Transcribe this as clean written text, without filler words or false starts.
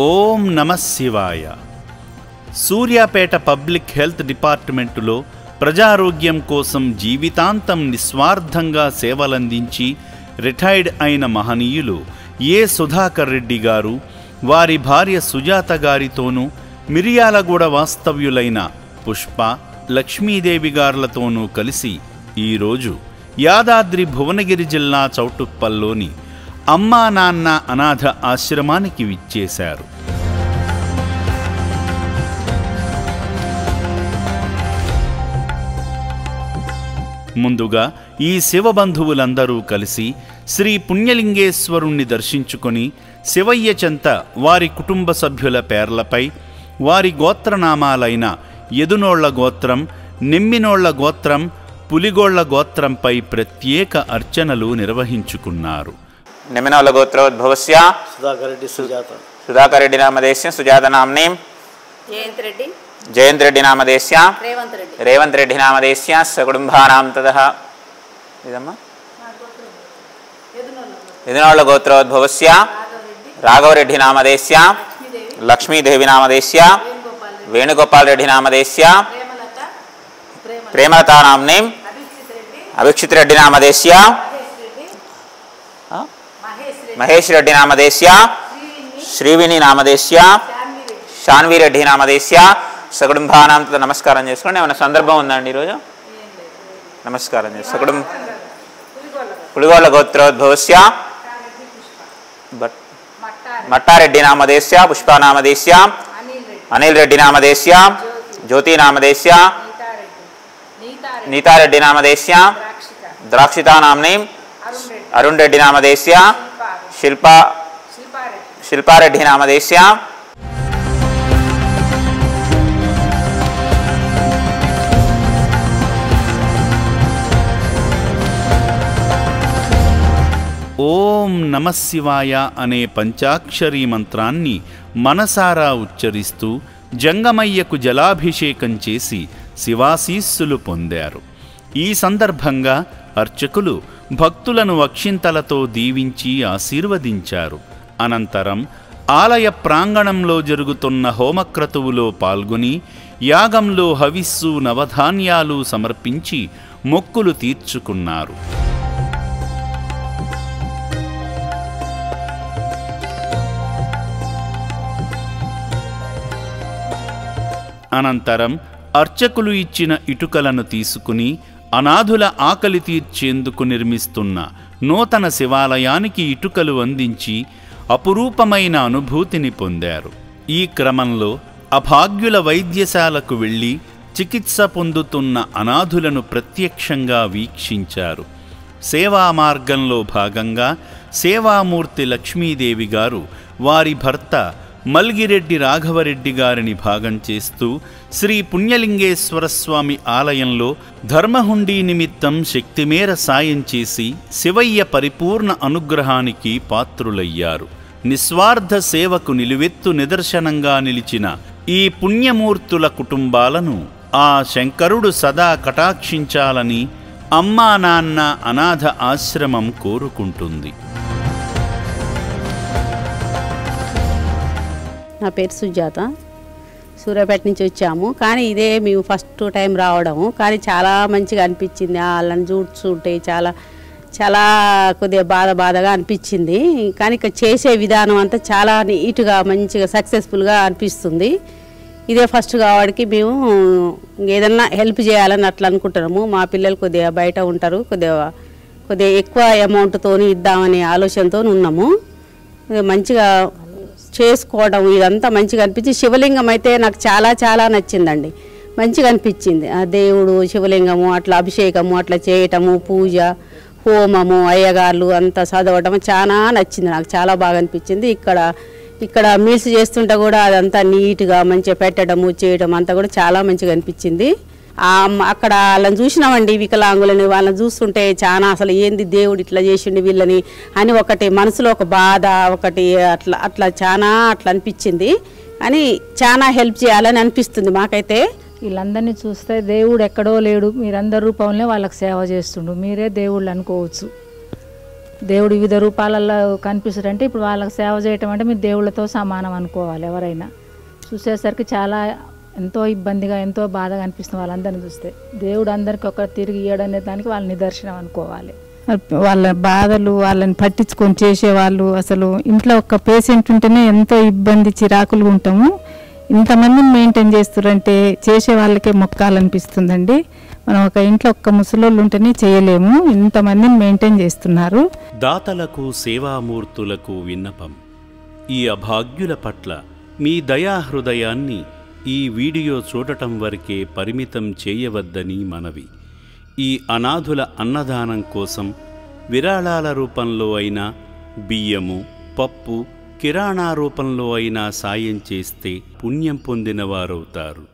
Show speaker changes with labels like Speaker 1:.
Speaker 1: ఓం నమః శివాయ. Suryapet public health డిపార్ట్మెంటులో ప్రజారోగ్యం కోసం జీవితాంతం నిస్వార్థంగా సేవలందించి రిటైర్డ్ అయిన మహనీయులు ఏ సుధాకర్ రెడ్డి గారు వారి భార్య సుజాత గారితోనూ మిర్యాలగూడ వాస్తవ్యులైన పుష్ప లక్ష్మీదేవి గారులతోనూ కలిసి ఈరోజు యాదాద్రి భువనగిరి జిల్లా చౌటుప్పల్లోని అమ్మా నాన్న అనాథ ఆశ్రమానికి విచ్చేశారు. ముందుగా ఈ శివబంధువులందరూ కలిసి శ్రీ పుణ్యలింగేశ్వరుణ్ణి దర్శించుకొని శివయ్య చెంత వారి కుటుంబ సభ్యుల పేర్లపై వారి గోత్రనామాలైన యదునోళ్ల గోత్రం, నిమ్మినోళ్ల గోత్రం, పులిగోళ్ల గోత్రంపై ప్రత్యేక అర్చనలు నిర్వహించుకున్నారు.
Speaker 2: నిమ్మినోళ్ల గోత్రోద్భవస్య సుధాకర్ రెడ్డి నామదేశ్య సుజాత నామ్ని జయంత్ రెడ్డి నామదేశ్య రేవంత్ రెడ్డి నామదేశ్య సకుటుంబానాం తదః యదునోళ్ల గోత్రోద్భవస్య రాఘవరెడ్డి నామదేశ్య లక్ష్మీదేవి నామదేశ్య వేణుగోపాల్ రెడ్డి నామదేశ్య ప్రేమలతా నామ్ని అభిక్షిత్ రెడ్డి నామదేశ్య మహేష్ రెడ్డి నామదేశ్య శ్రీవిని నామదేశ్య శాన్వి రెడ్డి నామదేశ్య సకుటుంబానాంతో నమస్కారం చేసుకోండి. ఏమైనా సందర్భం ఉందండి ఈరోజు? నమస్కారం చేసి పులిగోళ్ల గోత్రోద్భవస్య మట్టారెడ్డి నామదేశ్య పుష్పానామదేశ్య అనిల్ రెడ్డి నామదేశ్య జ్యోతి నామదేశ్య నీతారెడ్డి నామదేశ్య ద్రాక్షితా నామ్ని అరుణ్ రెడ్డి నామదేశ్య శిల్పారెడ్డి నామదేశ్య
Speaker 1: ఓం నమః శివాయ అనే పంచాక్షరీ మంత్రాన్ని మనసారా ఉచ్చరిస్తూ జంగమయ్యకు జలాభిషేకం చేసి శివాశీస్సులు పొందారు. ఈ సందర్భంగా అర్చకులు భక్తులను అక్షింతలతో దీవించి ఆశీర్వదించారు. అనంతరం ఆలయ ప్రాంగణంలో జరుగుతున్న హోమక్రతువులో పాల్గొని యాగంలో హవిస్సు నవధాన్యాలు సమర్పించి మొక్కులు తీర్చుకున్నారు. అనంతరం అర్చకులు ఇచ్చిన ఇటుకలను తీసుకుని అనాథుల ఆకలి తీర్చేందుకు నిర్మిస్తున్న నూతన శివాలయానికి ఇటుకలు అందించి అపురూపమైన అనుభూతిని పొందారు. ఈ క్రమంలో అభాగ్యుల వైద్యశాలకు వెళ్ళి చికిత్స పొందుతున్న అనాథులను ప్రత్యక్షంగా వీక్షించారు. సేవా మార్గంలో భాగంగా సేవామూర్తి లక్ష్మీదేవి గారు వారి భర్త మల్గిరెడ్డి రాఘవరెడ్డి గారిని భాగం చేస్తూ శ్రీ పుణ్యలింగేశ్వర స్వామి ఆలయంలో ధర్మహుండీ నిమిత్తం శక్తిమేర సాయం చేసి శివయ్య పరిపూర్ణ అనుగ్రహానికి పాత్రులయ్యారు. నిస్వార్థ సేవకు నిలువెత్తు నిదర్శనంగా నిలిచిన ఈ పుణ్యమూర్తుల కుటుంబాలను ఆ శంకరుడు సదా కటాక్షించాలని అమ్మా నాన్న అనాథ ఆశ్రమం కోరుకుంటుంది.
Speaker 3: నా పేరు సుజాత, సూర్యాపేట నుంచి వచ్చాము. కానీ ఇదే మేము ఫస్ట్ టైం రావడము. కానీ చాలా మంచిగా అనిపించింది. వాళ్ళని చూస్తుంటే చాలా చాలా కొద్దిగా బాధగా అనిపించింది. కానీ ఇక చేసే విధానం అంతా చాలా నీట్గా మంచిగా సక్సెస్ఫుల్గా అనిపిస్తుంది. ఇదే ఫస్ట్ కాబట్టి మేము ఏదన్నా హెల్ప్ చేయాలని అట్లా అనుకుంటున్నాము. మా పిల్లలు కొద్దిగా బయట ఉంటారు, కొద్దిగా ఎక్కువ అమౌంట్తో ఇద్దామనే ఆలోచనతో ఉన్నాము. మంచిగా చేసుకోవడం ఇదంతా మంచిగా అనిపించి శివలింగం అయితే నాకు చాలా చాలా నచ్చిందండి. మంచిగా అనిపించింది. ఆ దేవుడు శివలింగము అట్లా అభిషేకము అట్లా చేయటము, పూజ హోమము అయ్యగారులు అంతా చదవటం చాలా నచ్చింది. నాకు చాలా బాగా అనిపించింది. ఇక్కడ మీల్స్ చేస్తుంటే కూడా అదంతా నీట్గా మంచిగా పెట్టడము చేయడం అంతా కూడా చాలా మంచిగా అనిపించింది. అక్కడ వాళ్ళని చూసినామండి, వికలాంగులని. వాళ్ళని చూస్తుంటే చాలా అసలు ఏంది దేవుడు ఇట్లా చేసిండు వీళ్ళని అని ఒకటి మనసులో ఒక బాధ ఒకటి అట్లా చాలా అట్లా అనిపించింది. అని చాలా హెల్ప్ చేయాలని అనిపిస్తుంది మాకైతే.
Speaker 4: వీళ్ళందరినీ చూస్తే దేవుడు ఎక్కడో లేడు, మీరందరి రూపంలో వాళ్ళకి సేవ చేస్తుండు, మీరే దేవుళ్ళు అనుకోవచ్చు. దేవుడు వివిధ రూపాలలో కనిపిస్తాడంటే ఇప్పుడు వాళ్ళకి సేవ చేయటం అంటే మీరు దేవుళ్ళతో సమానం అనుకోవాలి. ఎవరైనా చూసేసరికి చాలా ఎంతో ఇబ్బందిగా ఎంతో బాధగా అనిపిస్తుంది వాళ్ళందరిని చూస్తే. దేవుడు అందరికీ ఒక తిరిగి ఇయ్యడం అనే దానికి వాళ్ళ నిదర్శనం అనుకోవాలి.
Speaker 5: వాళ్ళ బాధలు వాళ్ళని పట్టించుకొని చేసేవాళ్ళు. అసలు ఇంట్లో ఒక పేషెంట్ ఉంటేనే ఎంతో ఇబ్బంది చిరాకులు ఉంటాము. ఇంతమందిని మెయింటైన్ చేస్తారంటే చేసే వాళ్ళకే మొక్కాలనిపిస్తుందండి. మనం ఒక ఇంట్లో ఒక్క ముసలోళ్ళు ఉంటేనే చేయలేము, ఇంతమందిని మెయింటైన్ చేస్తున్నారు.
Speaker 1: దాతలకు సేవామూర్తులకు విన్నపం. ఈ అభాగ్యుల పట్ల మీ దయాహృదయాన్ని ఈ వీడియో చూడటం వరకే పరిమితం చేయవద్దని మనవి. ఈ అనాథుల అన్నదానం కోసం విరాళాల రూపంలో అయినా, బియ్యము, పప్పు, కిరాణా రూపంలో అయినా సాయం చేస్తే పుణ్యం పొందిన వారవుతారు.